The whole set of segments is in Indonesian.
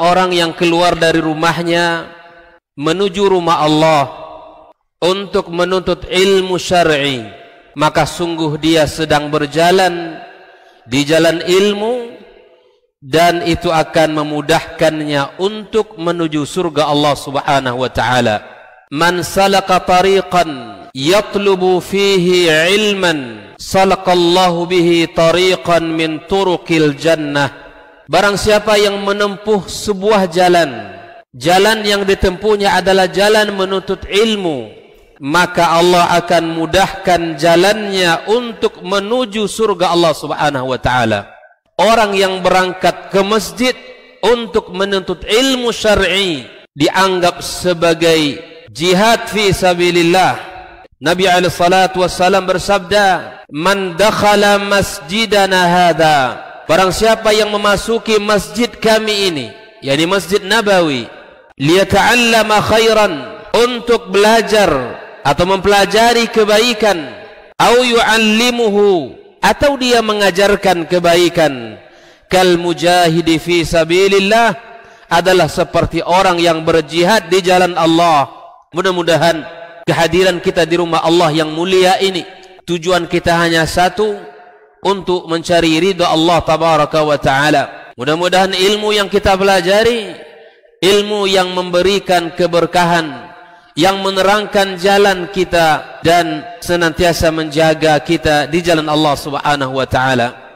orang yang keluar dari rumahnya menuju rumah Allah untuk menuntut ilmu syar'i, maka sungguh dia sedang berjalan di jalan ilmu, dan itu akan memudahkannya untuk menuju surga Allah Subhanahu wa taala. Man salaka tariqan yatlubu fihi ilman salaqallahu bihi tariqan min turuqil jannah. Barang siapa yang menempuh sebuah jalan, jalan yang ditempuhnya adalah jalan menuntut ilmu, maka Allah akan mudahkan jalannya untuk menuju surga Allah Subhanahu wa taala. Orang yang berangkat ke masjid untuk menuntut ilmu syar'i dianggap sebagai jihad fi sabilillah. Nabi alaihi salatu wassalam bersabda, "Man dakhala masjidana hadza," barang siapa yang memasuki masjid kami ini, yakni Masjid Nabawi, liyata'allama khairan, untuk belajar atau mempelajari kebaikan, au yu'allimuhu, atau dia mengajarkan kebaikan, kal mujahidi fi sabilillah, adalah seperti orang yang berjihad di jalan Allah. Mudah-mudahan kehadiran kita di rumah Allah yang mulia ini, tujuan kita hanya satu, untuk mencari ridha Allah tabaraka wa taala. Mudah-mudahan ilmu yang kita pelajari, ilmu yang memberikan keberkahan, yang menerangkan jalan kita dan senantiasa menjaga kita di jalan Allah Subhanahu wa taala.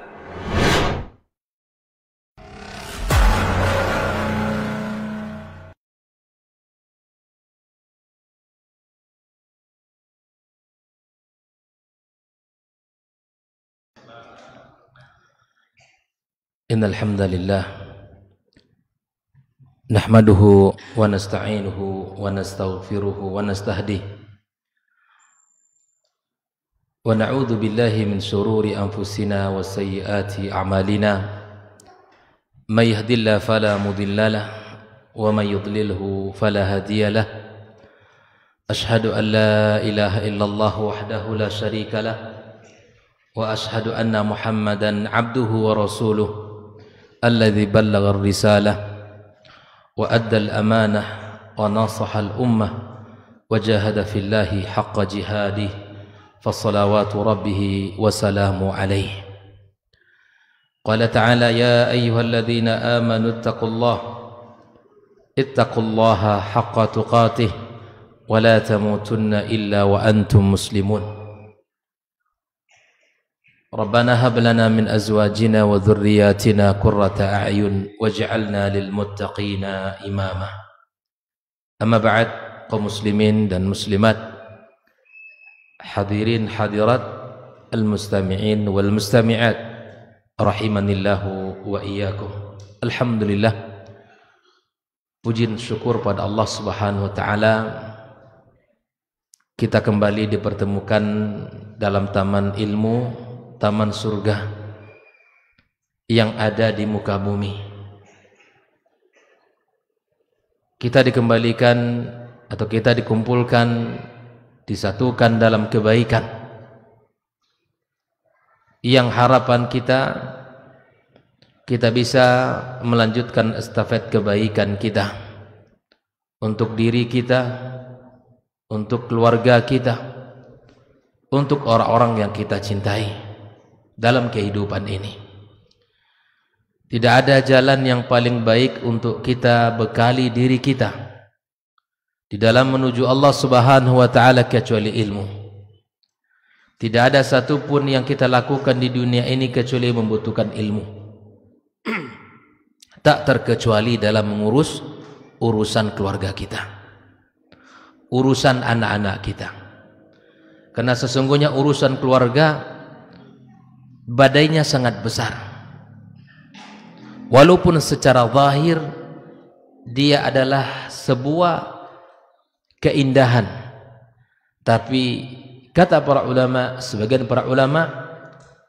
Innal hamdalillah nahmaduhu wa nasta'inuhu wa nastaghfiruhu wa nastahdih wa na'udzu billahi min shururi anfusina wa sayyiati a'malina. May yahdihillahu fala mudilla lahu wa may yudlilhu fala hadiya lahu. Ashhadu an la ilaha illallah wahdahu la syarika lahu wa ashhadu anna Muhammadan 'abduhu wa rasuluhu alladzi ballagha ar-risalah wa adda al-amanah wa nasaha al-ummah wa jahada fillahi haqqa jihadih, fassalawatu rabbih wa salamu alayhi. Qala ta'ala ya ayyuhalladzina amanu ittaqullaha haqqa tuqatih wa la tamutunna illa wa antum muslimun. Rabbana hab lana min azwajina wa dhurriyyatina qurrata a'yun waj'alna lil muttaqina imama. Amma ba'd, kaum muslimin dan muslimat, hadirin hadirat, al-mustami'in wal mustami'at, rahimanillahu wa iyyakum. Alhamdulillah, puji syukur pada Allah Subhanahu wa taala, kita kembali dipertemukan dalam taman ilmu, taman surga yang ada di muka bumi. Kita dikembalikan atau kita dikumpulkan, disatukan dalam kebaikan yang harapan kita bisa melanjutkan estafet kebaikan kita untuk diri kita, untuk keluarga kita, untuk orang-orang yang kita cintai dalam kehidupan ini. Tidak ada jalan yang paling baik untuk kita bekali diri kita di dalam menuju Allah Subhanahu wa taala kecuali ilmu. Tidak ada satupun yang kita lakukan di dunia ini kecuali membutuhkan ilmu. Tak terkecuali dalam mengurus urusan keluarga kita, urusan anak-anak kita. Karena sesungguhnya urusan keluarga badainya sangat besar. Walaupun secara zahir dia adalah sebuah keindahan, tapi kata para ulama, sebagian para ulama,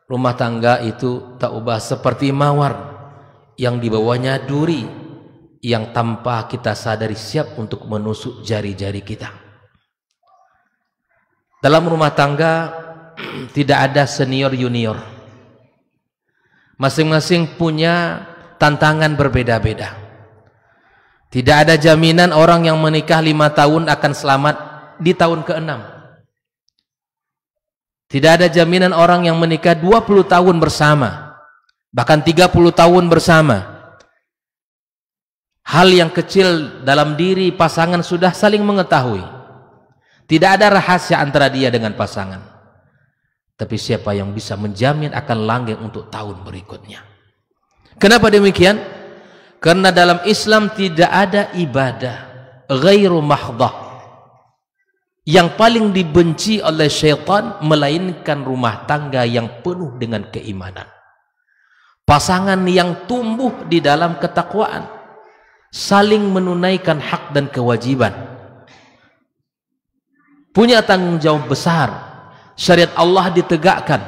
rumah tangga itu tak ubah seperti mawar yang dibawanya duri yang tanpa kita sadari siap untuk menusuk jari-jari kita. Dalam rumah tangga tidak ada senior junior. Masing-masing punya tantangan berbeda-beda. Tidak ada jaminan orang yang menikah 5 tahun akan selamat di tahun ke-6. Tidak ada jaminan orang yang menikah 20 tahun bersama, bahkan 30 tahun bersama. Hal yang kecil dalam diri pasangan sudah saling mengetahui. Tidak ada rahasia antara dia dengan pasangan. Tapi siapa yang bisa menjamin akan langgeng untuk tahun berikutnya? Kenapa demikian? Karena dalam Islam tidak ada ibadah ghairu mahdhah yang paling dibenci oleh syaitan melainkan rumah tangga yang penuh dengan keimanan. Pasangan yang tumbuh di dalam ketakwaan, saling menunaikan hak dan kewajiban, punya tanggung jawab besar. Syariat Allah ditegakkan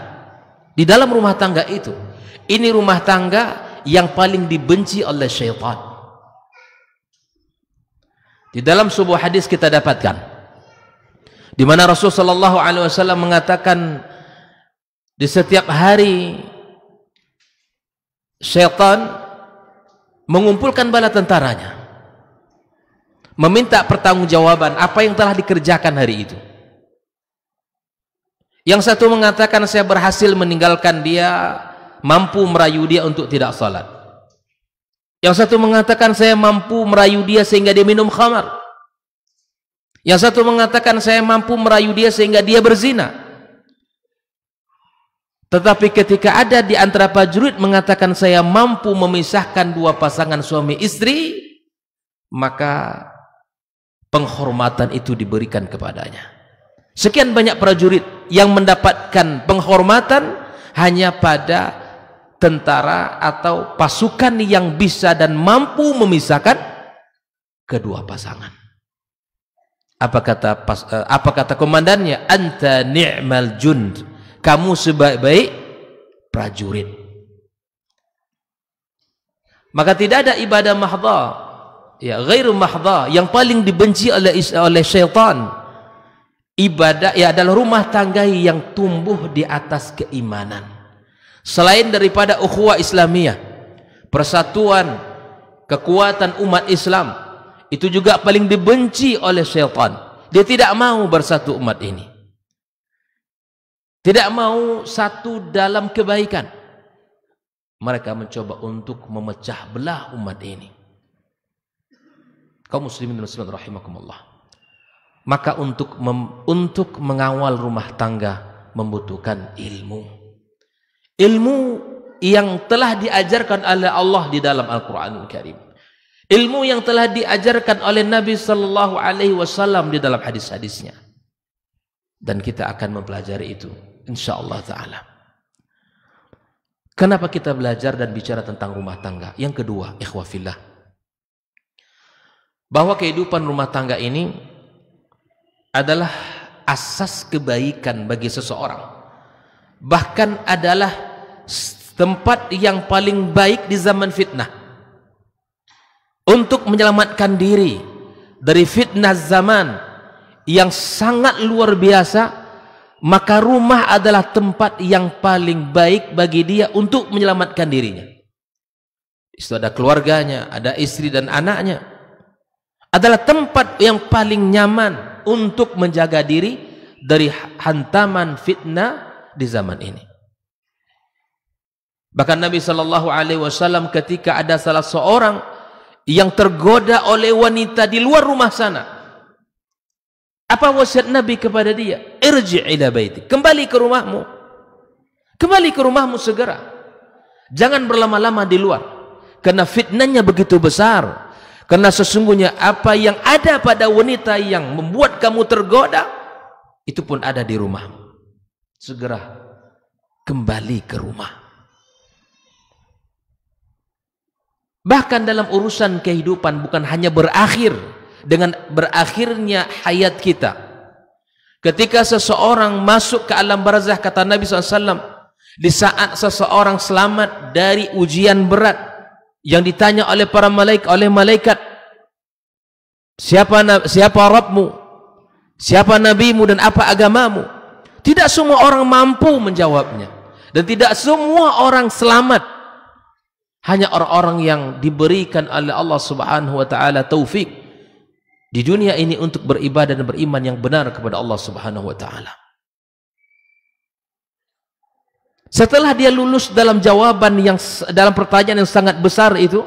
di dalam rumah tangga itu. Ini rumah tangga yang paling dibenci oleh syaitan. Di dalam sebuah hadis kita dapatkan di mana Rasulullah SAW mengatakan di setiap hari syaitan mengumpulkan bala tentaranya, meminta pertanggungjawaban apa yang telah dikerjakan hari itu. Yang satu mengatakan saya berhasil meninggalkan dia, mampu merayu dia untuk tidak salat. Yang satu mengatakan saya mampu merayu dia sehingga dia minum khamar. Yang satu mengatakan saya mampu merayu dia sehingga dia berzina. Tetapi ketika ada di antara prajurit mengatakan saya mampu memisahkan dua pasangan suami istri, maka penghormatan itu diberikan kepadanya. Sekian banyak prajurit yang mendapatkan penghormatan hanya pada tentara atau pasukan yang bisa dan mampu memisahkan kedua pasangan. Apa kata komandannya? Anta ni'mal jund, kamu sebaik-baik prajurit. Maka tidak ada ibadah mahdha, ya, ghairu mahdha, yang paling dibenci oleh syaitan. Ibadah ya adalah rumah tangga yang tumbuh di atas keimanan. Selain daripada ukhuwah Islamiyah, persatuan, kekuatan umat Islam, itu juga paling dibenci oleh syaitan. Dia tidak mau bersatu umat ini, tidak mau satu dalam kebaikan. Mereka mencoba untuk memecah belah umat ini. Kaum muslimin dan muslimat rahimakumullah. Maka untuk mengawal rumah tangga membutuhkan ilmu. Ilmu yang telah diajarkan oleh Allah di dalam Al-Quranul Karim. Ilmu yang telah diajarkan oleh Nabi Sallallahu Alaihi Wasallam di dalam hadis-hadisnya. Dan kita akan mempelajari itu, insyaallah ta'ala. Kenapa kita belajar dan bicara tentang rumah tangga? Yang kedua, ikhwah fillah, bahwa kehidupan rumah tangga ini adalah asas kebaikan bagi seseorang, bahkan adalah tempat yang paling baik di zaman fitnah. Untuk menyelamatkan diri dari fitnah zaman yang sangat luar biasa, maka rumah adalah tempat yang paling baik bagi dia untuk menyelamatkan dirinya. Itu ada keluarganya, ada istri dan anaknya. Adalah tempat yang paling nyaman untuk menjaga diri dari hantaman fitnah di zaman ini. Bahkan Nabi Sallallahu Alaihi Wasallam ketika ada salah seorang yang tergoda oleh wanita di luar rumah sana, apa wasiat Nabi kepada dia? Irji' ila baiti, kembali ke rumahmu, kembali ke rumahmu segera, jangan berlama-lama di luar, karena fitnahnya begitu besar. Karena sesungguhnya apa yang ada pada wanita yang membuat kamu tergoda, itu pun ada di rumahmu. Segera kembali ke rumah. Bahkan dalam urusan kehidupan bukan hanya berakhir dengan berakhirnya hayat kita. Ketika seseorang masuk ke alam barzakh, kata Nabi SAW, di saat seseorang selamat dari ujian berat yang ditanya oleh para malaikat, siapa Rabbmu, siapa nabimu, dan apa agamamu? Tidak semua orang mampu menjawabnya, dan tidak semua orang selamat. Hanya orang-orang yang diberikan oleh Allah Subhanahu wa taala taufik di dunia ini untuk beribadah dan beriman yang benar kepada Allah Subhanahu wa taala. Setelah dia lulus dalam jawaban yang dalam pertanyaan yang sangat besar itu,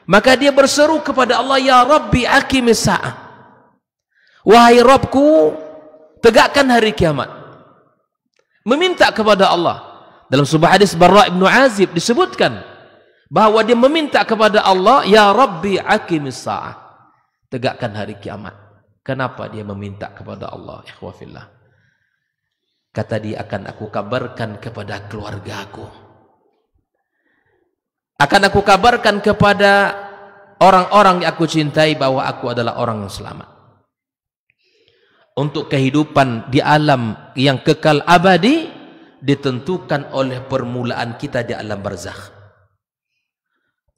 maka dia berseru kepada Allah, ya Rabbi aqimis sa'ah. Wahai Rabbku, tegakkan hari kiamat. Meminta kepada Allah. Dalam sebuah hadis Barra ibn Azib disebutkan bahwa dia meminta kepada Allah, ya Rabbi aqimis sa'ah. Tegakkan hari kiamat. Kenapa dia meminta kepada Allah? Ikhwafillah. Kata dia, akan aku kabarkan kepada keluargaku. Akan aku kabarkan kepada orang-orang yang aku cintai bahwa aku adalah orang yang selamat. Untuk kehidupan di alam yang kekal abadi ditentukan oleh permulaan kita di alam barzakh.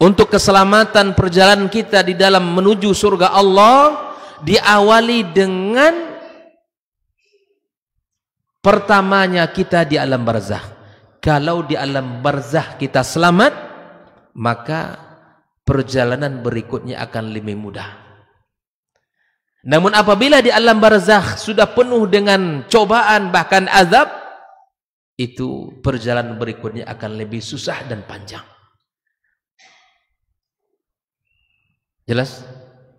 Untuk keselamatan perjalanan kita di dalam menuju surga Allah diawali dengan pertamanya kita di alam barzakh. Kalau di alam barzakh kita selamat, maka perjalanan berikutnya akan lebih mudah. Namun apabila di alam barzakh sudah penuh dengan cobaan bahkan azab, itu perjalanan berikutnya akan lebih susah dan panjang. Jelas?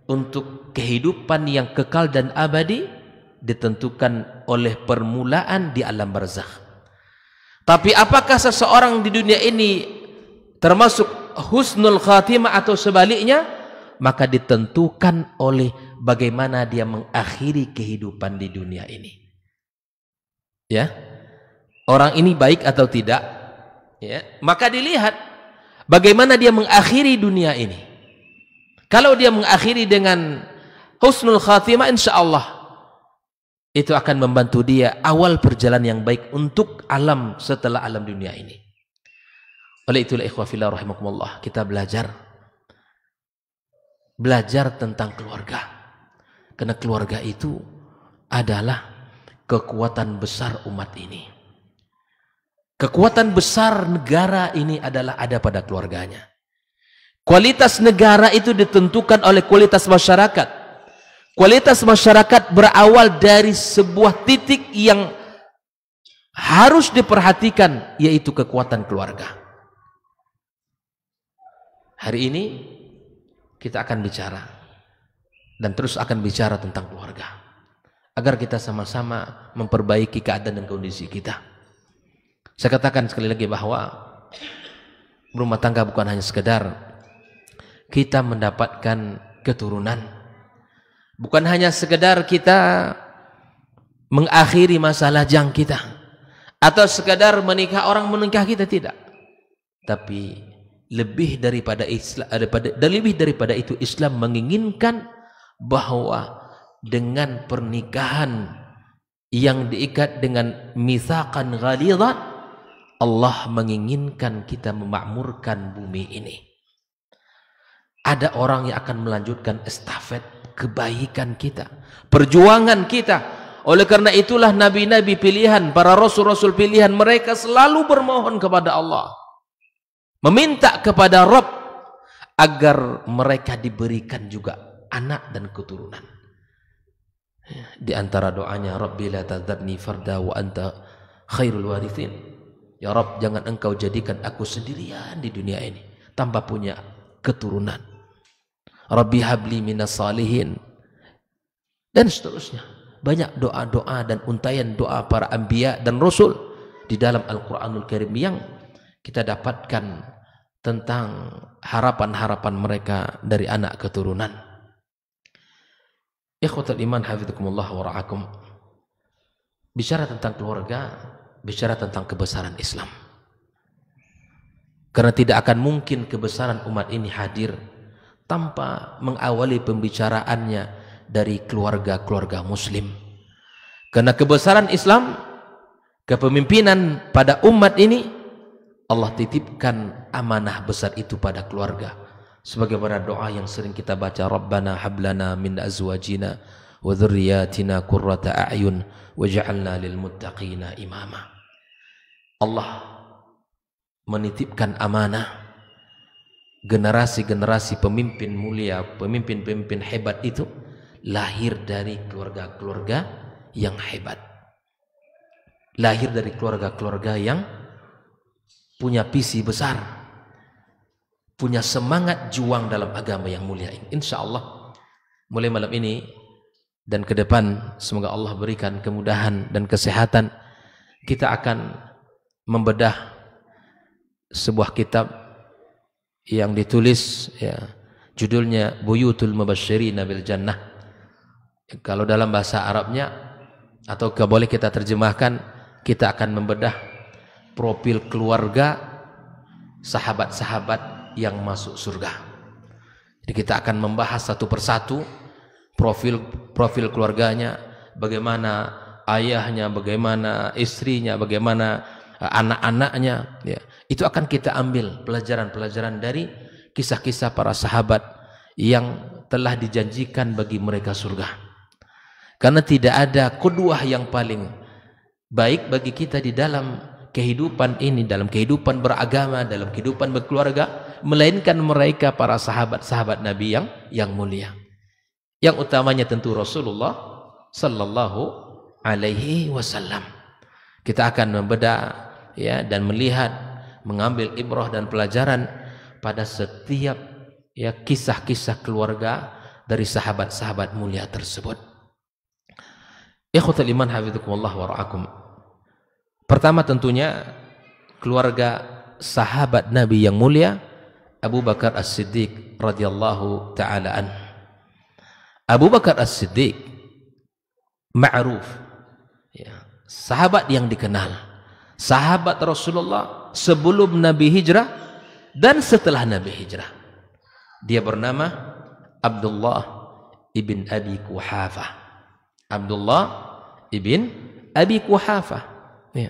Untuk kehidupan yang kekal dan abadi ditentukan oleh permulaan di alam barzakh. Tapi apakah seseorang di dunia ini termasuk husnul khatimah atau sebaliknya? Maka ditentukan oleh bagaimana dia mengakhiri kehidupan di dunia ini. Ya, orang ini baik atau tidak? Ya, maka dilihat bagaimana dia mengakhiri dunia ini. Kalau dia mengakhiri dengan husnul khatimah, insya Allah itu akan membantu dia awal perjalanan yang baik untuk alam setelah alam dunia ini. Oleh itulah ikhwafillah rahimakumullah, kita belajar tentang keluarga, karena keluarga itu adalah kekuatan besar umat ini. Kekuatan besar negara ini adalah ada pada keluarganya. Kualitas negara itu ditentukan oleh kualitas masyarakat. Kualitas masyarakat berawal dari sebuah titik yang harus diperhatikan, yaitu kekuatan keluarga. Hari ini kita akan bicara dan terus akan bicara tentang keluarga agar kita sama-sama memperbaiki keadaan dan kondisi kita. Saya katakan sekali lagi bahwa berumah tangga bukan hanya sekedar kita mendapatkan keturunan, bukan hanya sekedar kita mengakhiri masa lajang kita atau sekedar menikah orang menikah kita, tidak. Tapi lebih daripada itu Islam menginginkan bahwa dengan pernikahan yang diikat dengan mitsaqan ghalidhan, Allah menginginkan kita memakmurkan bumi ini. Ada orang yang akan melanjutkan estafet kebaikan kita, perjuangan kita. Oleh karena itulah nabi-nabi pilihan, para rasul-rasul pilihan, mereka selalu bermohon kepada Allah, meminta kepada Rabb agar mereka diberikan juga anak dan keturunan. Di antara doanya, Rabbi la tadharni farda wa anta khairul warithin. Ya Rabb, jangan engkau jadikan aku sendirian di dunia ini tanpa punya keturunan. Rabbi habli minas salihin. Dan seterusnya. Banyak doa-doa dan untayan doa para anbiya dan rasul di dalam Al-Quranul Karim yang kita dapatkan tentang harapan-harapan mereka dari anak keturunan. Ikhwatul iman hafizakumullah wa ra'akum. Bicara tentang keluarga, bicara tentang kebesaran Islam. Karena tidak akan mungkin kebesaran umat ini hadir tanpa mengawali pembicaraannya dari keluarga-keluarga muslim. Karena kebesaran Islam, kepemimpinan pada umat ini, Allah titipkan amanah besar itu pada keluarga. Sebagaimana doa yang sering kita baca, Rabbana hablana min azwajina wa dzurriyyatina qurrata a'yun waj'alna lil muttaqina imama. Allah menitipkan amanah generasi-generasi pemimpin mulia, pemimpin-pemimpin hebat itu lahir dari keluarga-keluarga yang hebat. Lahir dari keluarga-keluarga yang punya visi besar, punya semangat juang dalam agama yang mulia ini. Insya Allah mulai malam ini dan ke depan semoga Allah berikan kemudahan dan kesehatan, kita akan membedah sebuah kitab yang ditulis ya, judulnya Buyutul Mubashshirina bil Jannah. Kalau dalam bahasa Arabnya atau boleh kita terjemahkan, kita akan membedah profil keluarga sahabat-sahabat yang masuk surga. Jadi kita akan membahas satu persatu profil keluarganya, bagaimana ayahnya, bagaimana istrinya, bagaimana anak-anaknya ya. Itu akan kita ambil pelajaran-pelajaran dari kisah-kisah para sahabat yang telah dijanjikan bagi mereka surga. Karena tidak ada qudwah yang paling baik bagi kita di dalam kehidupan ini, dalam kehidupan beragama, dalam kehidupan berkeluarga, melainkan mereka para sahabat-sahabat Nabi yang mulia. Yang utamanya tentu Rasulullah sallallahu alaihi wasallam. Kita akan membedah ya dan melihat, mengambil ibrah dan pelajaran pada setiap ya kisah-kisah keluarga dari sahabat-sahabat mulia tersebut. Ikhwatul iman hafizakumullah wa ra'akum. Pertama tentunya keluarga sahabat Nabi yang mulia Abu Bakar As-Siddiq radhiyallahu taala an. Abu Bakar As-Siddiq ma'ruf ya, sahabat yang dikenal, sahabat Rasulullah sebelum Nabi hijrah dan setelah Nabi hijrah. Dia bernama Abdullah ibn Abi Quhafah. Abdullah ibn Abi Quhafah ya.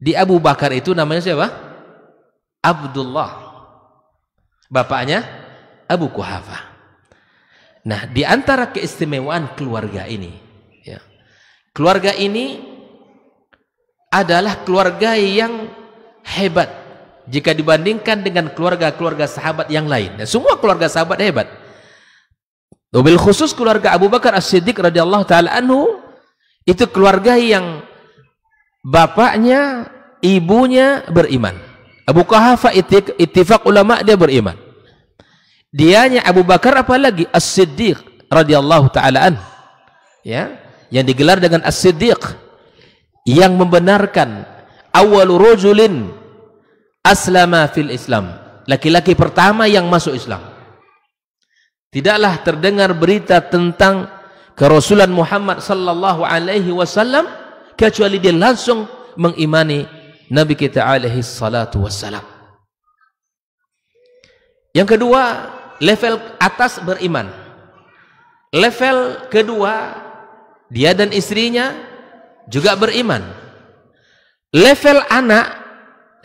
Di Abu Bakar itu namanya siapa? Abdullah, bapaknya Abu Quhafah. Nah, di antara keistimewaan keluarga ini ya, keluarga ini adalah keluarga yang hebat jika dibandingkan dengan keluarga-keluarga sahabat yang lain. Dan semua keluarga sahabat hebat. Wabil khusus keluarga Abu Bakar As-Siddiq radhiyallahu taala anhu itu keluarga yang bapaknya, ibunya beriman. Abu Quhafah ittifaq ulama dia beriman. Dianya Abu Bakar apalagi As-Siddiq radhiyallahu taala anhu. Ya, yang digelar dengan As-Siddiq, yang membenarkan awwalu rajulin aslama fil Islam, laki-laki pertama yang masuk Islam. Tidaklah terdengar berita tentang kerasulan Muhammad sallallahu alaihi wasallam kecuali dia langsung mengimani Nabi kita alaihi salatu wassalam. Yang kedua, level atas beriman. Level kedua, dia dan istrinya juga beriman. Level anak,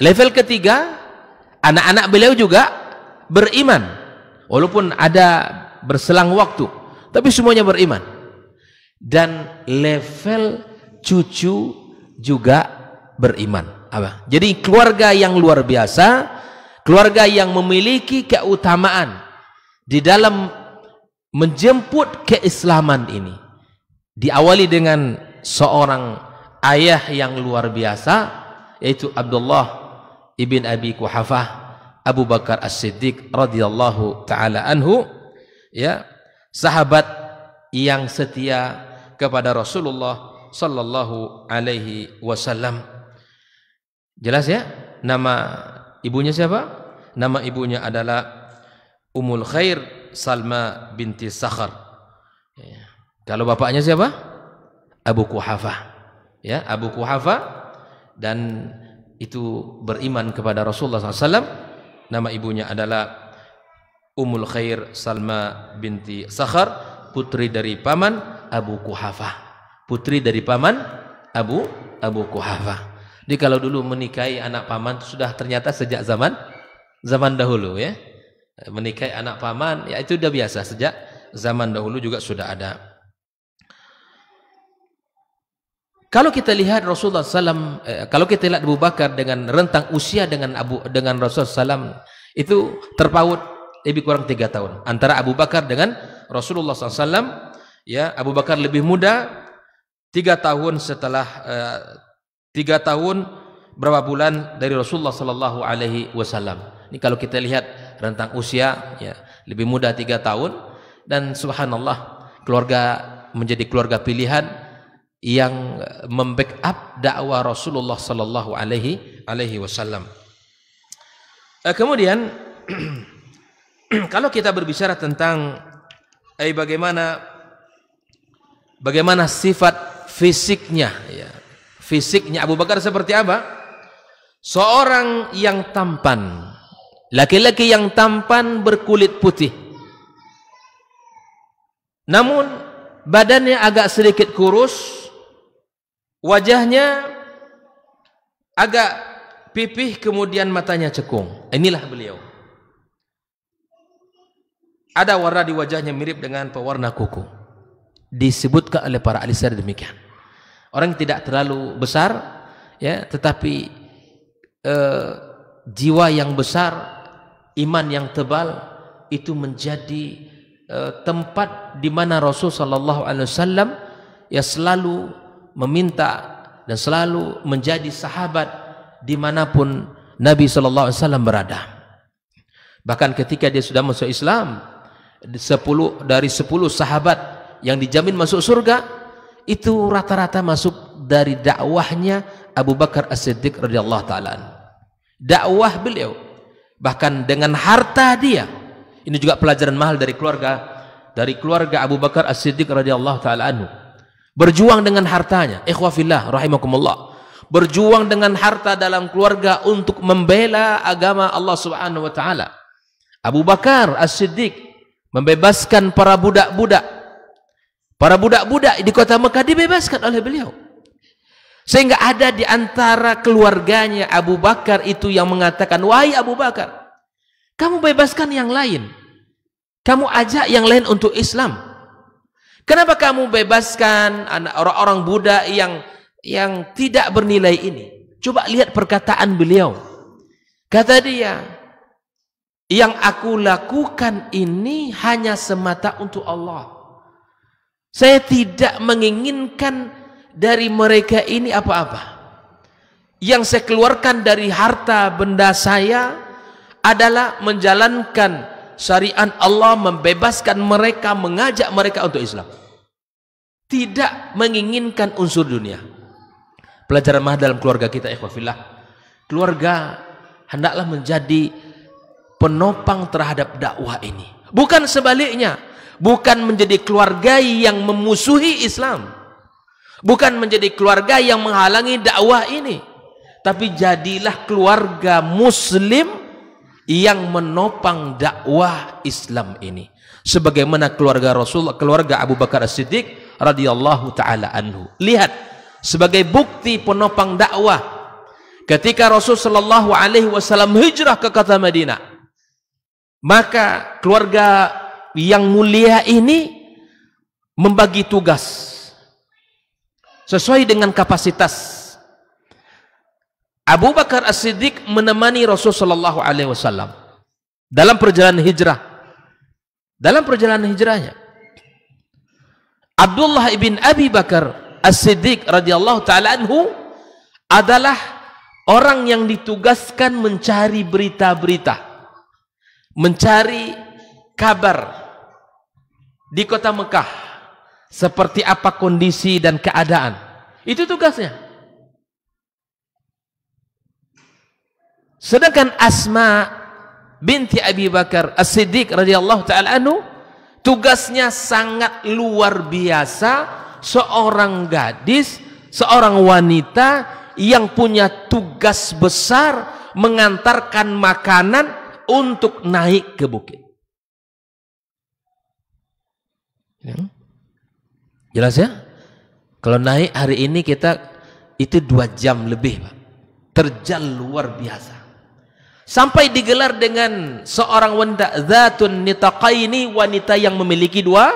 level ketiga, anak-anak beliau juga beriman. Walaupun ada berselang waktu, tapi semuanya beriman. Dan level cucu juga beriman. Apa? Jadi keluarga yang luar biasa, keluarga yang memiliki keutamaan di dalam menjemput keislaman ini. Diawali dengan seorang ayah yang luar biasa, yaitu Abdullah ibn Abi Quhafah, Abu Bakar As-Siddiq radhiyallahu taala anhu ya, sahabat yang setia kepada Rasulullah sallallahu alaihi wasallam. Jelas ya? Nama ibunya siapa? Nama ibunya adalah Ummul Khair Salma binti Sakhar. Ya. Kalau bapaknya siapa? Abu Quhafah. Ya, Abu Quhafah, dan itu beriman kepada Rasulullah SAW. Nama ibunya adalah Ummul Khair Salma binti Sakhar, putri dari paman Abu Quhafah. Putri dari paman Abu Quhafah. Jadi kalau dulu menikahi anak paman sudah ternyata sejak zaman dahulu ya. Menikahi anak paman ya itu sudah biasa, sejak zaman dahulu juga sudah ada. Kalau kita lihat Rasulullah SAW, kalau kita lihat Abu Bakar dengan rentang usia dengan Rasulullah SAW Itu terpaut lebih kurang 3 tahun antara Abu Bakar dengan Rasulullah SAW. Ya, Abu Bakar lebih muda 3 tahun setelah 3 tahun berapa bulan dari Rasulullah Sallallahu Alaihi Wasallam. Ini kalau kita lihat rentang usia, ya, lebih muda 3 tahun, dan subhanallah keluarga menjadi keluarga pilihan yang membackup dakwah Rasulullah Sallallahu Alaihi Wasallam. Kemudian kalau kita berbicara tentang bagaimana sifat fisiknya, ya, fisiknya Abu Bakar seperti apa? Seorang yang tampan, laki-laki yang tampan berkulit putih, namun badannya agak sedikit kurus, wajahnya agak pipih, kemudian matanya cekung. Inilah beliau. Ada warna di wajahnya mirip dengan pewarna kuku. Disebutkan oleh para ahli sirah demikian. Orang yang tidak terlalu besar, ya, tetapi jiwa yang besar, iman yang tebal, itu menjadi tempat di mana Rasul sallallahu alaihi wasallam ya selalu meminta dan selalu menjadi sahabat dimanapun Nabi sallallahu alaihi wasallam berada. Bahkan ketika dia sudah masuk Islam, 10 dari 10 sahabat yang dijamin masuk surga itu rata-rata masuk dari dakwahnya Abu Bakar As-Siddiq radhiyallahu taala. Dakwah beliau, bahkan dengan harta dia. Ini juga pelajaran mahal dari keluarga Abu Bakar As-Siddiq radhiyallahu taala anhu. Berjuang dengan hartanya, ikhwah fillah rahimakumullah. Berjuang dengan harta dalam keluarga untuk membela agama Allah Subhanahu wa taala. Abu Bakar As-Siddiq membebaskan para budak-budak. Para budak-budak di kota Mekah dibebaskan oleh beliau. Sehingga ada di antara keluarganya Abu Bakar itu yang mengatakan, "Wahai Abu Bakar, kamu bebaskan yang lain. Kamu ajak yang lain untuk Islam. Kenapa kamu bebaskan orang-orang budak yang tidak bernilai ini?" Coba lihat perkataan beliau. Kata dia, "Yang aku lakukan ini hanya semata untuk Allah. Saya tidak menginginkan dari mereka ini apa-apa. Yang saya keluarkan dari harta benda saya adalah menjalankan syariat Allah, membebaskan mereka, mengajak mereka untuk Islam. Tidak menginginkan unsur dunia." Pelajaran mahal dalam keluarga kita, ikhwah fillah. Keluarga hendaklah menjadi penopang terhadap dakwah ini. Bukan sebaliknya. Bukan menjadi keluarga yang memusuhi Islam. Bukan menjadi keluarga yang menghalangi dakwah ini. Tapi jadilah keluarga muslim yang menopang dakwah Islam ini. Sebagaimana keluarga Rasul, keluarga Abu Bakar As-Siddiq radhiyallahu taala anhu. Lihat, sebagai bukti penopang dakwah, ketika Rasul sallallahu alaihi wasallam hijrah ke kota Madinah, maka keluarga yang mulia ini membagi tugas sesuai dengan kapasitas. Abu Bakar As-Siddiq menemani Rasul sallallahu alaihi wasallam dalam perjalanan hijrah. Dalam perjalanan hijrahnya, Abdullah ibn Abi Bakar As-Siddiq radhiyallahu taala anhu adalah orang yang ditugaskan mencari berita-berita, mencari kabar di kota Mekah, seperti apa kondisi dan keadaan. Itu tugasnya. Sedangkan Asma binti Abi Bakar As-Siddiq radhiyallahu taala anhu tugasnya sangat luar biasa. Seorang gadis, seorang wanita yang punya tugas besar mengantarkan makanan untuk naik ke bukit. Jelas ya? Kalau naik hari ini kita itu 2 jam lebih, Pak. Terjal luar biasa. Sampai digelar dengan seorang wanita dzatun nitaqaini, wanita yang memiliki dua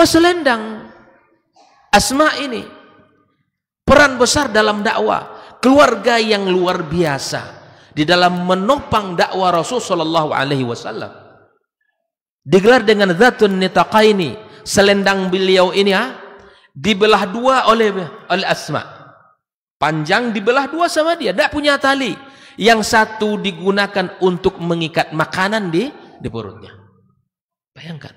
selendang. Asma ini peran besar dalam dakwah, keluarga yang luar biasa, di dalam menopang dakwah Rasul sallallahu alaihi wasallam. Digelar dengan Dzatun Nitaqaini, selendang beliau ini dibelah dua oleh Asma. Panjang dibelah dua sama dia, tidak punya tali. Yang satu digunakan untuk mengikat makanan di perutnya. Bayangkan.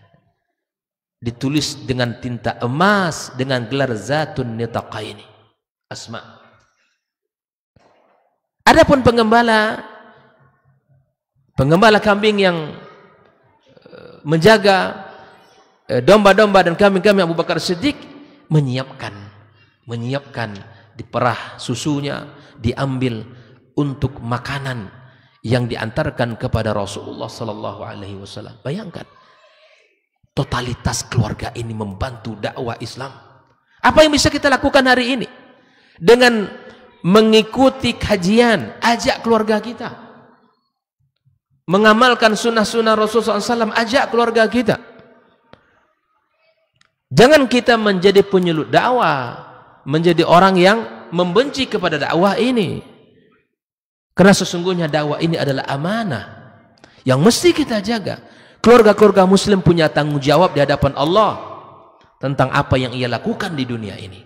Ditulis dengan tinta emas dengan gelar Dzatun Nitaqaini. Asma. Adapun penggembala kambing yang menjaga domba-domba dan kambing-kambing Abu Bakar Siddiq menyiapkan diperah susunya, diambil untuk makanan yang diantarkan kepada Rasulullah sallallahu alaihi wasallam. Bayangkan totalitas keluarga ini membantu dakwah Islam. Apa yang bisa kita lakukan hari ini? Dengan mengikuti kajian, ajak keluarga kita. Mengamalkan sunnah-sunnah Rasulullah SAW, ajak keluarga kita. Jangan kita menjadi penyulut dakwah, menjadi orang yang membenci kepada dakwah ini. Karena sesungguhnya dakwah ini adalah amanah yang mesti kita jaga. Keluarga-keluarga muslim punya tanggung jawab di hadapan Allah tentang apa yang ia lakukan di dunia ini.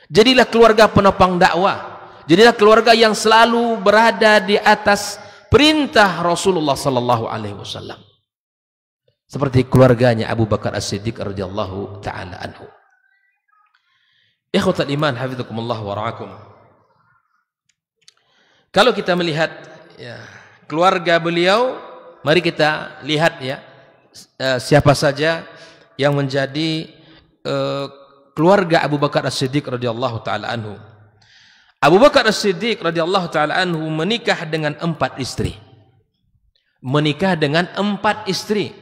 Jadilah keluarga penopang dakwah. Jadilah keluarga yang selalu berada di atas perintah Rasulullah sallallahu alaihi wasallam. Seperti keluarganya Abu Bakar As-Siddiq radhiyallahu taala anhu. Ikhwatal iman, hafizakumullah wa ra'akum. Kalau kita melihat keluarga beliau, mari kita lihat siapa saja yang menjadi keluarga Abu Bakar As-Siddiq radhiyallahu taala anhu. Abu Bakar As-Siddiq radhiyallahu taala anhu menikah dengan 4 istri. Menikah dengan 4 istri.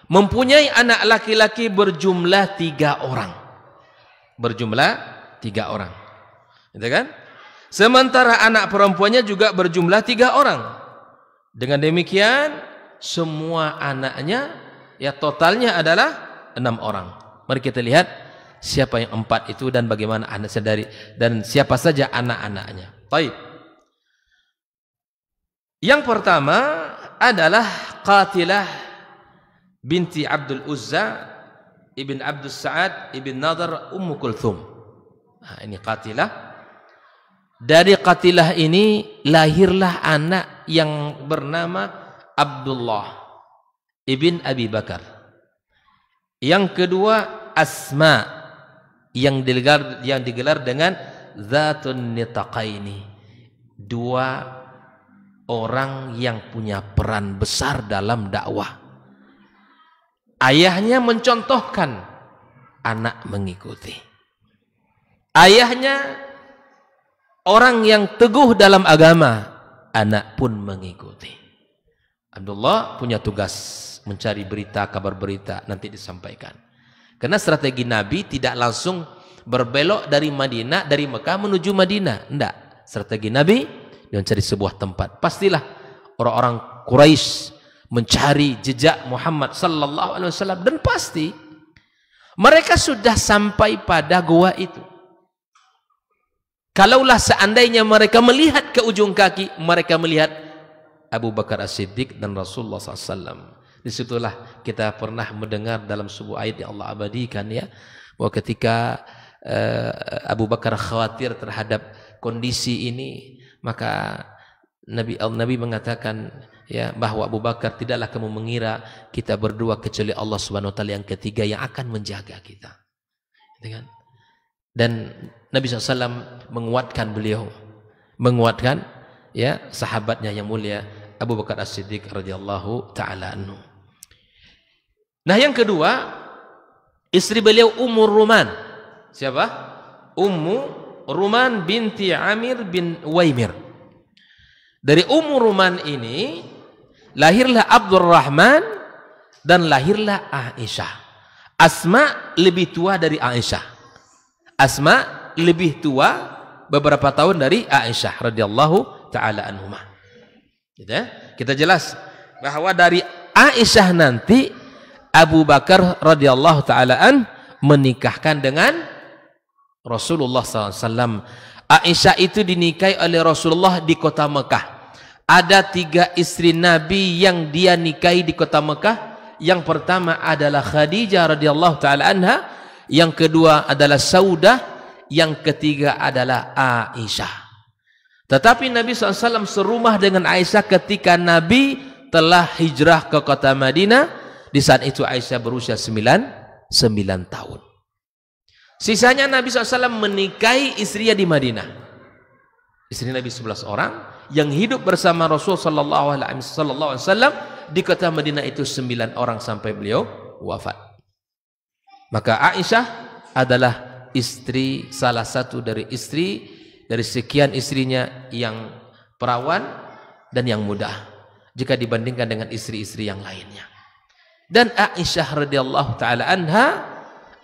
Mempunyai anak laki-laki berjumlah 3 orang. Berjumlah 3 orang. Gitu kan? Sementara anak perempuannya juga berjumlah 3 orang. Dengan demikian semua anaknya totalnya adalah 6 orang. Mari kita lihat siapa yang 4 itu dan bagaimana anaknya dan siapa saja anak-anaknya. Baik. Yang pertama adalah Qatilah binti Abdul Uzza ibn Abdul Sa'ad ibn Nadar Ummu Kulthum. Nah, ini Qatilah. Dari Qatilah ini lahirlah anak yang bernama Abdullah ibn Abi Bakar. Yang kedua Asma yang digelar dengan Dzatun Nitaqaini. 2 orang yang punya peran besar dalam dakwah. Ayahnya mencontohkan, anak mengikuti. Ayahnya orang yang teguh dalam agama, anak pun mengikuti. Abdullah punya tugas mencari berita, kabar berita, nanti disampaikan. Karena strategi Nabi tidak langsung berbelok dari Madinah, dari Mekah menuju Madinah. Tidak. Strategi Nabi mencari sebuah tempat. Pastilah orang-orang Quraisy mencari jejak Muhammad sallallahu alaihi wasallam dan pasti mereka sudah sampai pada gua itu. Kalaulah seandainya mereka melihat ke ujung kaki, mereka melihat Abu Bakar As-Siddiq dan Rasulullah SAW. Disitulah kita pernah mendengar dalam sebuah ayat yang Allah abadikan bahwa ketika Abu Bakar khawatir terhadap kondisi ini, maka Nabi mengatakan bahwa Abu Bakar, tidaklah kamu mengira kita berdua kecuali Allah Subhanahu wa taala yang ketiga yang akan menjaga kita. Dan Nabi SAW menguatkan beliau, menguatkan sahabatnya yang mulia Abu Bakar As-Siddiq radhiyallahu taala anhu. Nah, yang kedua, istri beliau Ummu Ruman. Siapa? Ummu Ruman binti Amir bin Waimir. Dari Ummu Ruman ini lahirlah Abdurrahman dan lahirlah Aisyah. Asma lebih tua dari Aisyah. Asma lebih tua beberapa tahun dari Aisyah radhiyallahu taala anhumah. Kita jelas bahwa dari Aisyah nanti Abu Bakar radhiyallahu taala an menikahkan dengan Rasulullah SAW. Aisyah itu dinikahi oleh Rasulullah di kota Mekah. Ada 3 istri Nabi yang dia nikahi di kota Mekah. Yang pertama adalah Khadijah radhiyallahu taala anha, yang kedua adalah Saudah, yang ketiga adalah Aisyah. Tetapi Nabi SAW serumah dengan Aisyah ketika Nabi telah hijrah ke kota Madinah. Di saat itu Aisyah berusia 9 tahun. Sisanya Nabi SAW menikahi istrinya di Madinah. Istri Nabi 11 orang yang hidup bersama Rasul sallallahu alaihi wasallam di kota Madinah itu 9 orang sampai beliau wafat. Maka Aisyah adalah istri, salah satu dari istri dari sekian istrinya yang perawan dan yang muda jika dibandingkan dengan istri-istri yang lainnya. Dan Aisyah radhiyallahu taala anha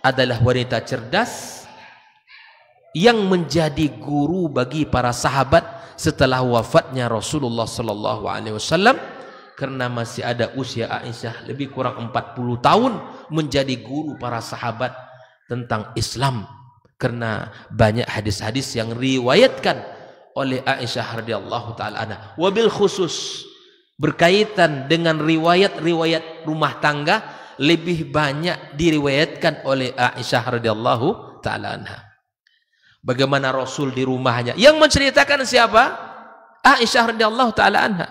adalah wanita cerdas yang menjadi guru bagi para sahabat setelah wafatnya Rasulullah sallallahu alaihi wasallam, karena masih ada usia Aisyah lebih kurang 40 tahun menjadi guru para sahabat tentang Islam, karena banyak hadis-hadis yang riwayatkan oleh Aisyah radhiyallahu taala anha. Wabil khusus berkaitan dengan riwayat-riwayat rumah tangga lebih banyak diriwayatkan oleh Aisyah radhiyallahu taala anha. Bagaimana Rasul di rumahnya, yang menceritakan siapa? Aisyah radhiyallahu taala anha.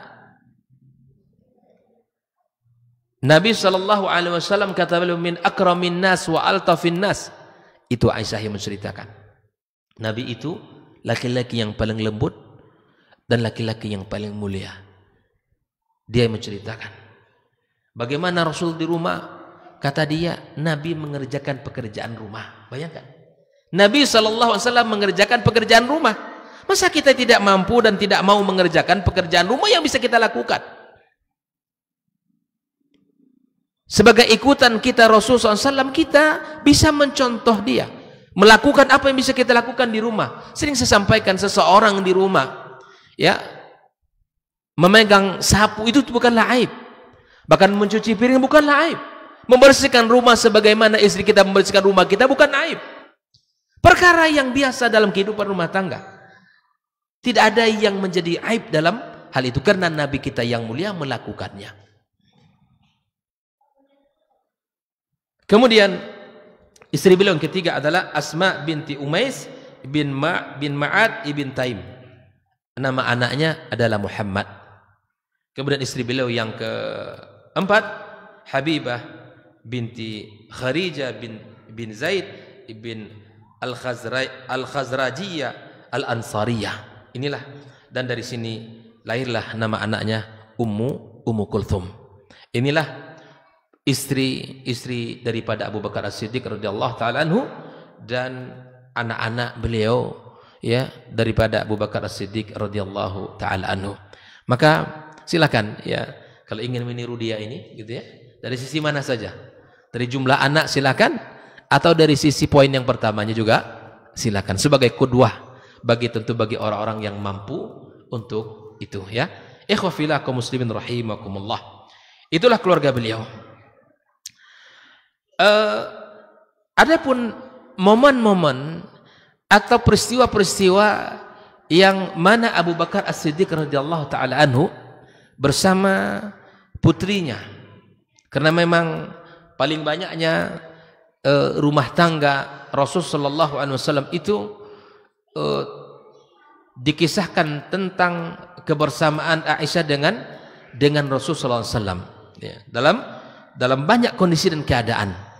Nabi sallallahu alaihi wasallam kata beliau, min akramin nas wa altafin nas. Itu Aisyah yang menceritakan. Nabi itu laki-laki yang paling lembut dan laki-laki yang paling mulia. Dia yang menceritakan bagaimana Rasul di rumah. Kata dia, Nabi mengerjakan pekerjaan rumah. Bayangkan, Nabi SAW mengerjakan pekerjaan rumah. Masa kita tidak mampu dan tidak mau mengerjakan pekerjaan rumah yang bisa kita lakukan? Sebagai ikutan kita Rasul SAW, kita bisa mencontoh dia, melakukan apa yang bisa kita lakukan di rumah. Sering saya sampaikan, seseorang di rumah ya memegang sapu itu bukanlah aib. Bahkan mencuci piring bukanlah aib. Membersihkan rumah sebagaimana istri kita membersihkan rumah kita bukan aib. Perkara yang biasa dalam kehidupan rumah tangga. Tidak ada yang menjadi aib dalam hal itu, karena Nabi kita yang mulia melakukannya. Kemudian istri beliau yang ketiga adalah Asma binti Umais bin Ma'ad ibn Taim. Nama anaknya adalah Muhammad. Kemudian istri beliau yang keempat Habibah binti Kharijah bin Zaid ibn Al-Khazrajiyah Al-Ansariyah. Inilah, dan dari sini lahirlah nama anaknya Ummu Kulthum. Inilah istri daripada Abu Bakar As-Siddiq radhiyallahu taala anhu, dan anak-anak beliau ya daripada Abu Bakar As-Siddiq radhiyallahu taala anhu. Maka silakan ya, kalau ingin meniru dia ini gitu ya, dari sisi mana saja, dari jumlah anak silakan, atau dari sisi poin yang pertamanya juga silakan, sebagai qudwah bagi orang-orang yang mampu untuk itu ya. Ikhwah fillah kaum muslimin rahimakumullah. Itulah keluarga beliau. Adapun momen-momen atau peristiwa-peristiwa yang mana Abu Bakar As-Siddiq radhiyallahu taala anhu bersama putrinya, karena memang paling banyaknya rumah tangga Rasul sallallahu alaihi wasallam itu dikisahkan tentang kebersamaan Aisyah dengan Rasul sallallahu alaihi wasallam ya, dalam banyak kondisi dan keadaan.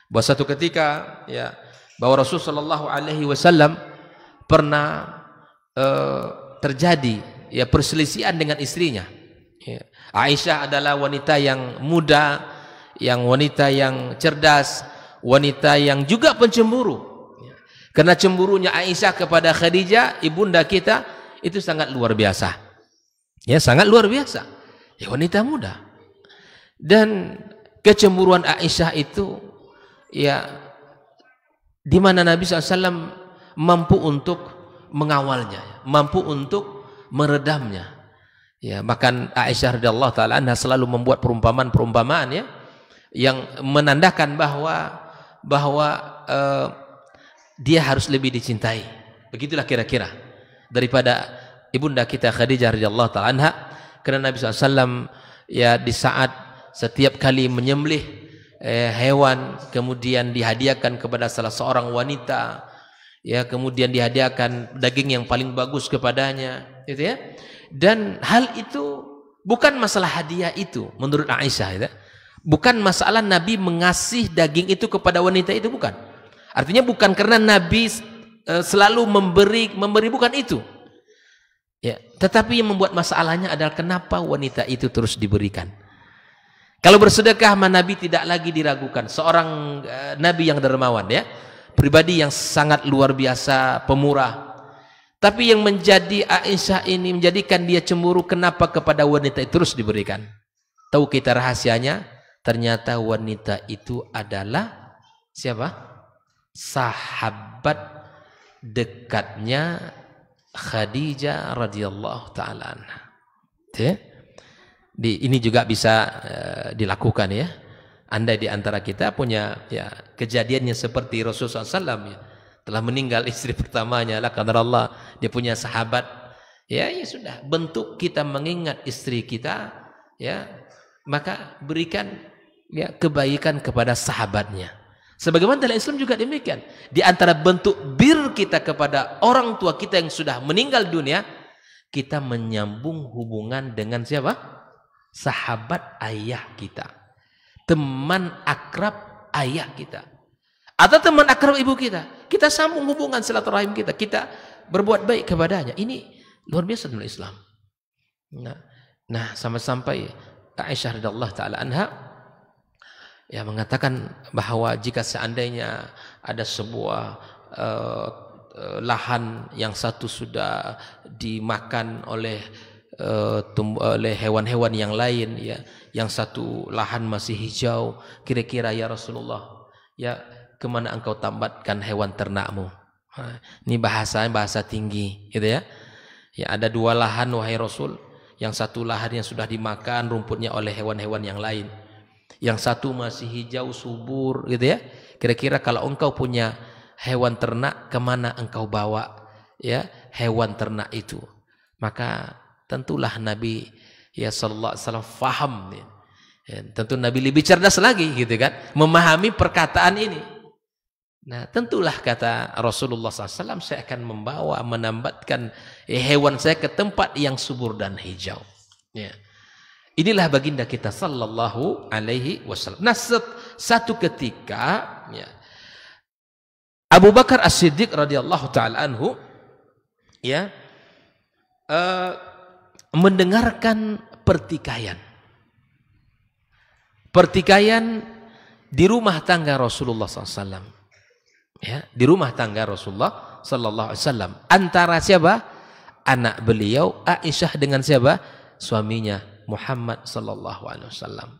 Bahwa satu ketika ya, bahwa Rasul sallallahu alaihi wasallam pernah terjadi ya perselisihan dengan istrinya ya. Aisyah adalah wanita yang muda, yang wanita yang cerdas, wanita yang juga pencemburu ya. Karena cemburunya Aisyah kepada Khadijah, ibunda kita, itu sangat luar biasa ya, sangat luar biasa ya, wanita muda. Dan kecemburuan Aisyah itu ya, di mana Nabi SAW mampu untuk mengawalnya, mampu untuk meredamnya ya. Bahkan Aisyah radhiyallahu taala anha selalu membuat perumpamaan-perumpamaan ya, yang menandakan bahwa dia harus lebih dicintai. Begitulah kira-kira. daripada ibunda kita Khadijah radhiyallahu ta'ala anha, karena Nabi SAW ya di saat setiap kali menyembelih hewan kemudian dihadiahkan kepada salah seorang wanita, ya kemudian dihadiahkan daging yang paling bagus kepadanya, gitu ya. Dan hal itu bukan masalah hadiah itu menurut Aisyah, gitu. Bukan masalah Nabi mengasih daging itu kepada wanita itu, bukan. Artinya bukan karena Nabi selalu memberi bukan itu. Ya, tetapi yang membuat masalahnya adalah kenapa wanita itu terus diberikan. Kalau bersedekah Nabi tidak lagi diragukan. Seorang Nabi yang dermawan, ya, pribadi yang sangat luar biasa, pemurah. Tapi yang menjadi Aisyah ini menjadikan dia cemburu, kenapa kepada wanita itu terus diberikan. Tahu kita rahasianya? Ternyata wanita itu adalah siapa? Sahabat dekatnya Khadijah radhiyallahu ta'ala anha. Ini juga bisa dilakukan, ya. Andai di antara kita punya ya kejadiannya seperti Rasulullah SAW, ya, telah meninggal istri pertamanya, lah qadarullah, dia punya sahabat, ya sudah, bentuk kita mengingat istri kita, ya, maka berikan ya kebaikan kepada sahabatnya. Sebagaimana dalam Islam juga demikian. Di antara bentuk bir kita kepada orang tua kita yang sudah meninggal dunia, kita menyambung hubungan dengan siapa? Sahabat ayah kita, teman akrab ayah kita, atau teman akrab ibu kita. Kita sambung hubungan silaturahim kita, kita berbuat baik kepadanya. Ini luar biasa dalam Islam. Nah sampai Aisyah radhiyallahu ta'ala anha ya mengatakan bahwa jika seandainya ada sebuah lahan yang satu sudah dimakan oleh hewan-hewan yang lain, ya, yang satu lahan masih hijau, kira-kira ya Rasulullah, ya kemana engkau tambatkan hewan ternakmu? Ini bahasa tinggi, gitu ya. Ya ada dua lahan wahai Rasul, yang satu lahan yang sudah dimakan rumputnya oleh hewan-hewan yang lain, yang satu masih hijau subur, gitu ya. Kira-kira kalau engkau punya hewan ternak, kemana engkau bawa ya hewan ternak itu? Maka tentulah Nabi ya sallallahu alaihi wasallam faham, ya. Tentu Nabi lebih cerdas lagi, gitu kan, memahami perkataan ini. Nah tentulah kata Rasulullah SAW, saya akan menambatkan hewan saya ke tempat yang subur dan hijau, ya. Inilah baginda kita sallallahu alaihi wasallam. Nah, satu ketika ya, Abu Bakar As-Siddiq radhiyallahu taala anhu ya mendengarkan pertikaian di rumah tangga Rasulullah SAW, ya, di rumah tangga Rasulullah sallallahu alaihi wasallam, antara siapa? Anak beliau Aisyah dengan siapa? Suaminya Muhammad sallallahu alaihi wasallam.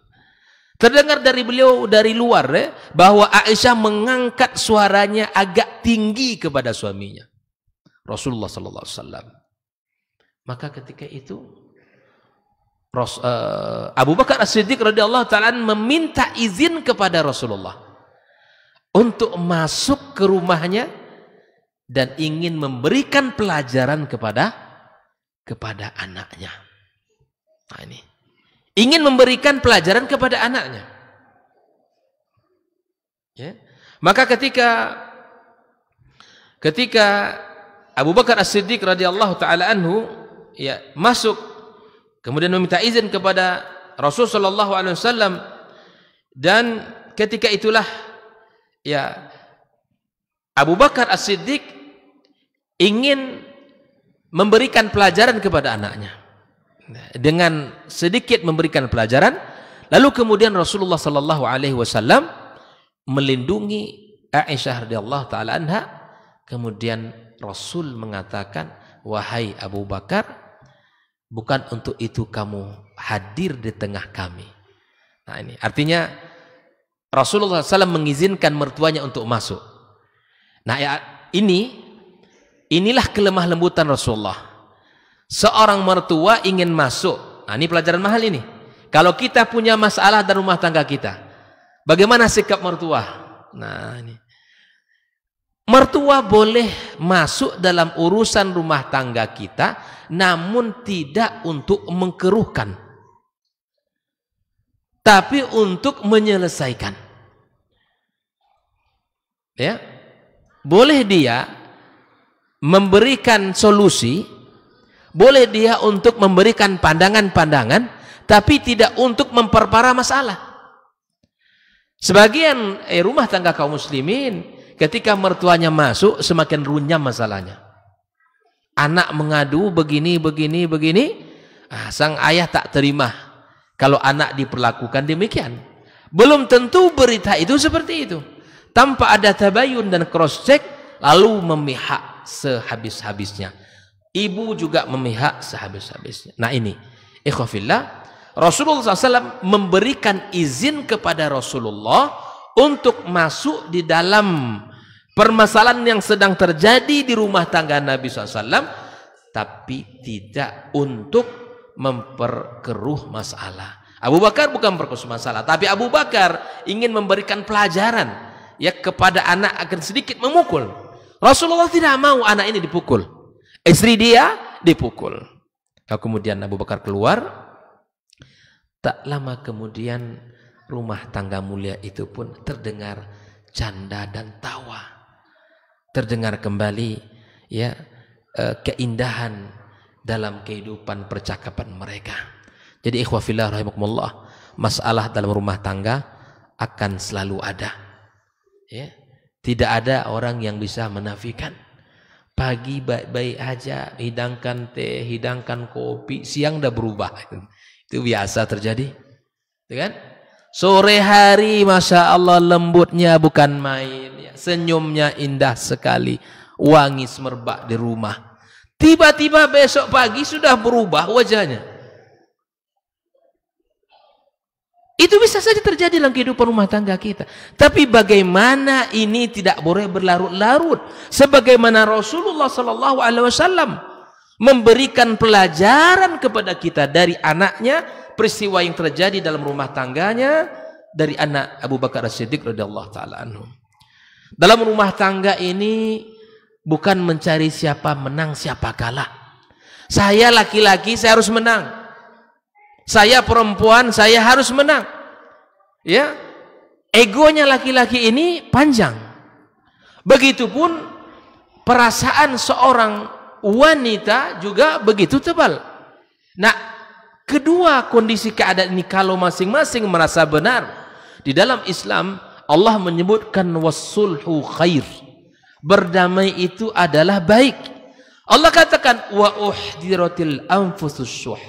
Terdengar dari beliau dari luar, ya, bahwa Aisyah mengangkat suaranya agak tinggi kepada suaminya Rasulullah sallallahu alaihi wasallam. Maka ketika itu Abu Bakar As-Siddiq radhiyallahu ta'ala meminta izin kepada Rasulullah untuk masuk ke rumahnya dan ingin memberikan pelajaran kepada anaknya. Nah, ini ingin memberikan pelajaran kepada anaknya, ya. Maka ketika Abu Bakar As-Siddiq radhiyallahu taala anhu ya masuk, kemudian meminta izin kepada Rasul sallallahu alaihi wasallam, dan ketika itulah ya Abu Bakar As-Siddiq ingin memberikan pelajaran kepada anaknya. Dengan sedikit memberikan pelajaran, lalu kemudian Rasulullah sallallahu alaihi wasallam melindungi Aisyah radhiyallahu taala anha. Kemudian Rasul mengatakan, wahai Abu Bakar, bukan untuk itu kamu hadir di tengah kami. Nah ini artinya Rasulullah SAW mengizinkan mertuanya untuk masuk. Nah ya, inilah kelemah lembutan Rasulullah. Seorang mertua ingin masuk. Nah ini pelajaran mahal ini. Kalau kita punya masalah dalam rumah tangga kita, bagaimana sikap mertua? Nah ini Mertua boleh masuk dalam urusan rumah tangga kita, namun tidak untuk mengkeruhkan, tapi untuk menyelesaikan. Ya, boleh dia memberikan solusi, boleh dia untuk memberikan pandangan-pandangan, tapi tidak untuk memperparah masalah. Sebagian rumah tangga kaum muslimin, ketika mertuanya masuk, semakin runyam masalahnya. Anak mengadu begini, sang ayah tak terima kalau anak diperlakukan demikian. Belum tentu berita itu seperti itu. Tanpa ada tabayun dan cross check, lalu memihak sehabis-habisnya. Ibu juga memihak sehabis-habisnya. Nah ini, ikhwafillah, Rasulullah SAW memberikan izin kepada Rasulullah untuk masuk di dalam permasalahan yang sedang terjadi di rumah tangga Nabi SAW, tapi tidak untuk memperkeruh masalah. Abu Bakar bukan memperkeruh masalah, tapi Abu Bakar ingin memberikan pelajaran ya kepada anak agar sedikit memukul. Rasulullah tidak mau anak ini dipukul, istri dia dipukul. Kemudian Abu Bakar keluar. Tak lama kemudian rumah tangga mulia itu pun terdengar canda dan tawa. Terdengar kembali ya keindahan dalam kehidupan percakapan mereka. Jadi ikhwah fillah rahimakumullah, masalah dalam rumah tangga akan selalu ada. Ya. Tidak ada orang yang bisa menafikan. Pagi baik-baik aja, hidangkan teh, hidangkan kopi, siang udah berubah. Itu biasa terjadi, kan? Sore hari, masya Allah, lembutnya bukan main, ya. Senyumnya indah sekali, wangi semerbak di rumah. Tiba-tiba besok pagi sudah berubah wajahnya. Itu bisa saja terjadi dalam kehidupan rumah tangga kita. Tapi bagaimana ini tidak boleh berlarut-larut? Sebagaimana Rasulullah SAW memberikan pelajaran kepada kita dari anaknya, peristiwa yang terjadi dalam rumah tangganya dari anak Abu Bakar As-Siddiq radhiyallahu taala anhu. Dalam rumah tangga ini bukan mencari siapa menang siapa kalah. Saya laki-laki, saya harus menang. Saya perempuan, saya harus menang. Ya, egonya laki-laki ini panjang. Begitupun perasaan seorang wanita juga begitu tebal. Nah, kedua kondisi keadaan ini kalau masing-masing merasa benar, di dalam Islam Allah menyebutkan wassulhu khair. Berdamai itu adalah baik. Allah katakan wa uhdiratil anfusus syuh.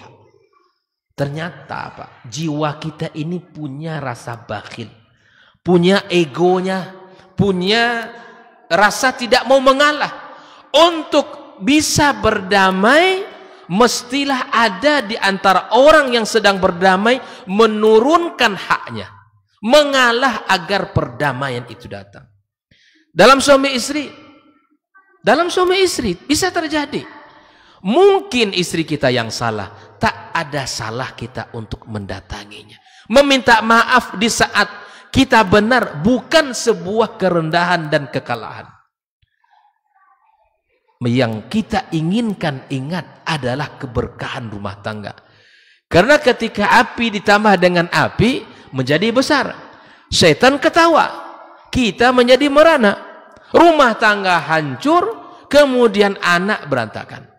Ternyata Pak, jiwa kita ini punya rasa bakhil, punya egonya, punya rasa tidak mau mengalah. Untuk bisa berdamai, mestilah ada di antara orang yang sedang berdamai menurunkan haknya, mengalah agar perdamaian itu datang. Dalam suami istri bisa terjadi. Mungkin istri kita yang salah, tak ada salah kita untuk mendatanginya, meminta maaf di saat kita benar, bukan sebuah kerendahan dan kekalahan. Yang kita inginkan, ingat, adalah keberkahan rumah tangga. Karena ketika api ditambah dengan api menjadi besar, setan ketawa, kita menjadi merana, rumah tangga hancur, kemudian anak berantakan,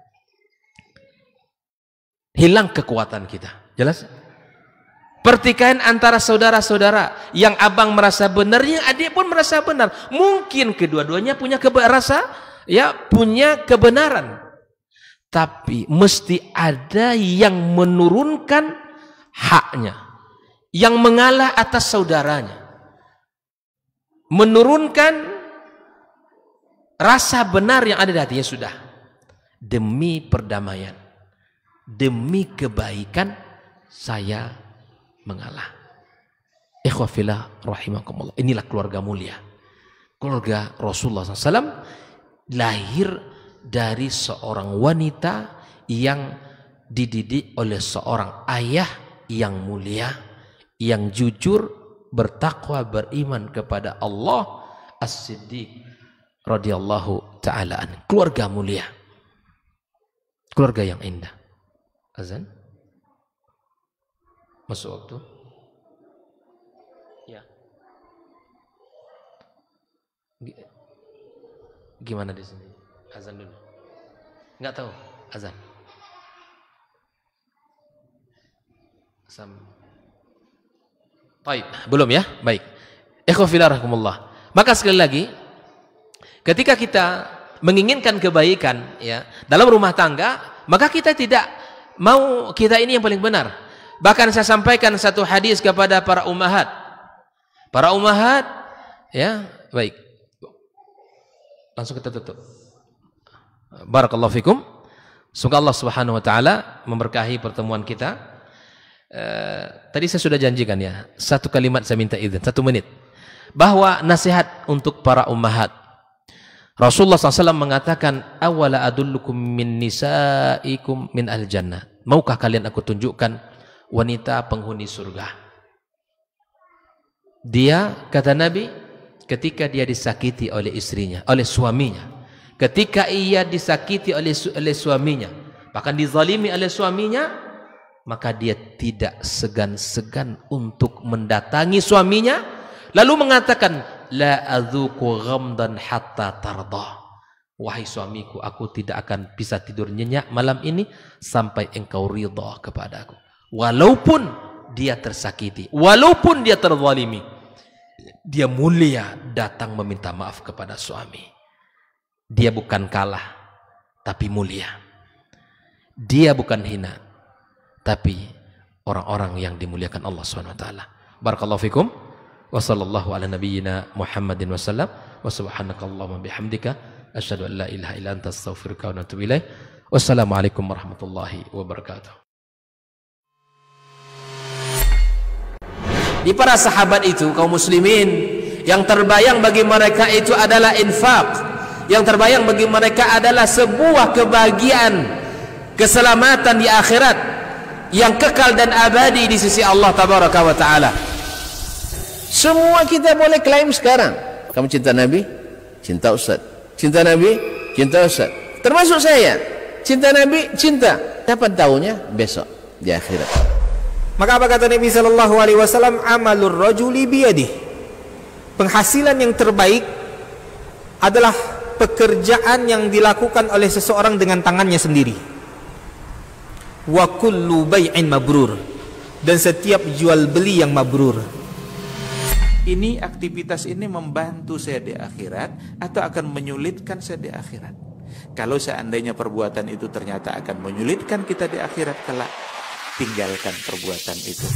hilang kekuatan kita. Jelas? Pertikaian antara saudara-saudara, yang abang merasa benar, yang adik pun merasa benar. Mungkin kedua-duanya punya punya kebenaran, tapi mesti ada yang menurunkan haknya, yang mengalah atas saudaranya, menurunkan rasa benar yang ada di hatinya. Sudah, demi perdamaian, demi kebaikan, saya mengalah. Ikhwafillah rahimakumullah. Inilah keluarga mulia, keluarga Rasulullah SAW, lahir dari seorang wanita yang dididik oleh seorang ayah yang mulia, yang jujur, bertakwa, beriman kepada Allah, As-Siddiq radhiyallahu taala anhu. Keluarga mulia. Keluarga yang indah. Azan? Masuk waktu? Ya. Gimana di sini? Azan dulu. Enggak tahu azan. Baik, belum ya? Baik. Ikhwafillah. Maka sekali lagi, ketika kita menginginkan kebaikan ya dalam rumah tangga, maka kita tidak mau kita ini yang paling benar. Bahkan saya sampaikan satu hadis kepada para ummahat. Para ummahat ya, baik. Langsung kita tutup. Barakallahu fikum. Semoga Allah Subhanahu wa taala memberkahi pertemuan kita. Tadi saya sudah janjikan ya, satu kalimat saya minta izin, 1 menit. Bahwa nasihat untuk para ummahat. Rasulullah SAW mengatakan, awala adullukum min nisaikum min al-jannah. Maukah kalian aku tunjukkan wanita penghuni surga? Dia, kata Nabi, ketika dia disakiti oleh istrinya, oleh suaminya. Ketika ia disakiti oleh suaminya, bahkan dizalimi oleh suaminya, maka dia tidak segan-segan untuk mendatangi suaminya, lalu mengatakan, la adzuqu ghamdan hatta tarda. Wahai suamiku, aku tidak akan bisa tidur nyenyak malam ini sampai engkau ridha kepadaku. Walaupun dia tersakiti, walaupun dia terzalimi, dia mulia datang meminta maaf kepada suami. Dia bukan kalah, tapi mulia. Dia bukan hina, tapi orang-orang yang dimuliakan Allah SWT. Barakallahu fikum. Wa sallallahu ala nabiyyina Muhammadin wa sallam. Wa subhanakallahumma bihamdika asyhadu an la ilaha illa anta astaghfiruka wa atubu ilaik. Wassalamualaikum warahmatullahi wabarakatuh. Di para sahabat itu, kaum muslimin, yang terbayang bagi mereka itu adalah infak. Yang terbayang bagi mereka adalah sebuah kebahagiaan, keselamatan di akhirat yang kekal dan abadi di sisi Allah Tabaraka wa Ta'ala. Semua kita boleh klaim sekarang. Kamu cinta Nabi? Cinta Ustaz. Cinta Nabi? Cinta Ustaz. Termasuk saya. Cinta Nabi? Cinta. Dapat tahunya besok di akhirat. Maka apa kata Nabi SAW? Amalur rajuli biyadih. Penghasilan yang terbaik adalah pekerjaan yang dilakukan oleh seseorang dengan tangannya sendiri. Wa kullu bai'in mabrur. Dan setiap jual beli yang mabrur. Ini aktivitas ini membantu saya di akhirat atau akan menyulitkan saya di akhirat? Kalau seandainya perbuatan itu ternyata akan menyulitkan kita di akhirat kelak, tinggalkan perbuatan itu.